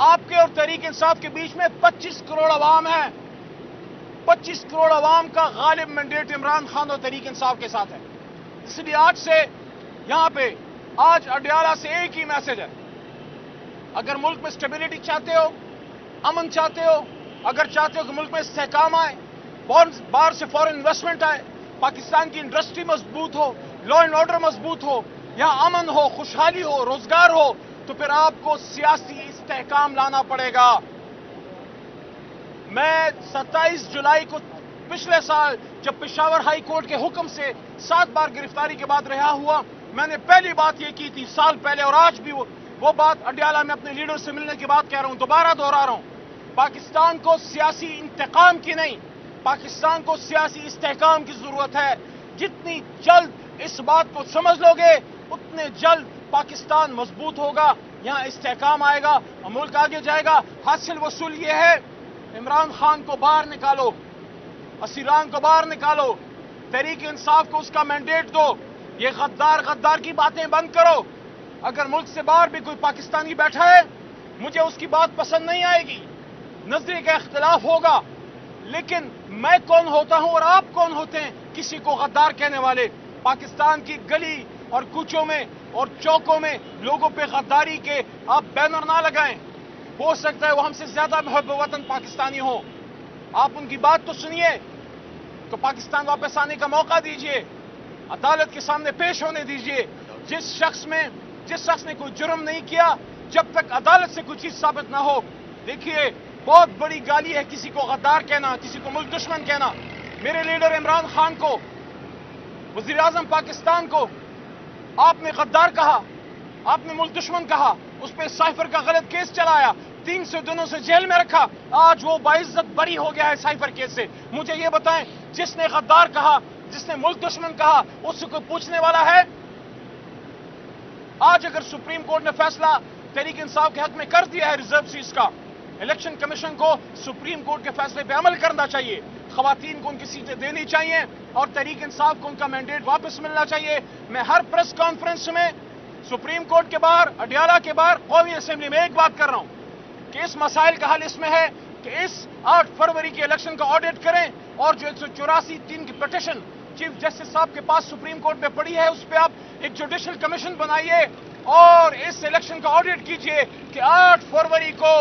آپ کے اور تحریک انصاف کے بیچ میں 25 کروڑ عوام ہے. 25 کروڑ عوام کا غالب مینڈیٹ عمران خان اور تحریک انصاف کے ساتھ ہے. اس لیے آج سے یہاں پہ آج اڈیالہ سے ایک ہی میسج ہے. اگر ملک میں سٹیبلٹی چاہتے ہو، امن چاہتے ہو، اگر چاہتے ہو کہ ملک میں استحکام آئے، باہر سے فورن انویسٹمنٹ آئے، پاکستان کی انڈسٹری مضبوط ہو، لا اینڈ آرڈر مضبوط ہو، یہاں امن ہو، خوشحالی ہو، روزگار ہو، تو پھر آپ کو سیاسی استحکام لانا پڑے گا. میں 27 جولائی کو پچھلے سال جب پشاور ہائی کورٹ کے حکم سے 7 بار گرفتاری کے بعد رہا ہوا، میں نے پہلی بات یہ کی تھی سال پہلے، اور آج بھی وہ بات اڈیالہ میں اپنے لیڈر سے ملنے کے بعد کہہ رہا ہوں، دوبارہ دہرا رہا ہوں. پاکستان کو سیاسی انتقام کی نہیں، پاکستان کو سیاسی استحکام کی ضرورت ہے. جتنی جلد اس بات کو سمجھ لو گے اتنے جلد پاکستان مضبوط ہوگا، یہاں استحکام آئے گا اور ملک آگے جائے گا. حاصل وصول یہ ہے، عمران خان کو باہر نکالو، اسیران کو باہر نکالو، تحریک انصاف کو اس کا مینڈیٹ دو، یہ غدار کی باتیں بند کرو. اگر ملک سے باہر بھی کوئی پاکستانی بیٹھا ہے، مجھے اس کی بات پسند نہیں آئے گی، نظریے کا اختلاف ہوگا، لیکن میں کون ہوتا ہوں اور آپ کون ہوتے ہیں کسی کو غدار کہنے والے؟ پاکستان کی گلی اور کوچوں میں اور چوکوں میں لوگوں پہ غداری کے آپ بینر نہ لگائیں. ہو سکتا ہے وہ ہم سے زیادہ محب وطن پاکستانی ہوں، آپ ان کی بات تو سنیے، تو پاکستان واپس آنے کا موقع دیجئے، عدالت کے سامنے پیش ہونے دیجئے. جس شخص نے کوئی جرم نہیں کیا، جب تک عدالت سے کوئی چیز ثابت نہ ہو، دیکھیے بہت بڑی گالی ہے کسی کو غدار کہنا، کسی کو ملک دشمن کہنا. میرے لیڈر عمران خان کو، وزیر اعظم پاکستان کو آپ نے غدار کہا، آپ نے ملک دشمن کہا، اس پہ سائفر کا غلط کیس چلایا، 300 دنوں سے جیل میں رکھا، آج وہ باعزت بری ہو گیا ہے سائفر کیس سے. مجھے یہ بتائیں، جس نے غدار کہا، جس نے ملک دشمن کہا، اس سے کوئی پوچھنے والا ہے؟ آج اگر سپریم کورٹ نے فیصلہ تحریک انصاف کے حق میں کر دیا ہے ریزرو سیٹس کا، الیکشن کمیشن کو سپریم کورٹ کے فیصلے پہ عمل کرنا چاہیے، خواتین کو ان کی سیٹیں دینی چاہیے اور تحریک انصاف کو ان کا مینڈیٹ واپس ملنا چاہیے. میں ہر پریس کانفرنس میں سپریم کورٹ کے باہر، اڈیالہ کے باہر، قومی اسمبلی میں ایک بات کر رہا ہوں کہ اس مسائل کا حل اس میں ہے کہ اس 8 فروری کے الیکشن کا آڈٹ کریں، اور جو 184(3) کی پٹیشن چیف جسٹس صاحب کے پاس سپریم کورٹ میں پڑی ہے، اس پہ آپ ایک جوڈیشل کمیشن بنائیے اور اس الیکشن کا آڈٹ کیجئے کہ 8 فروری کو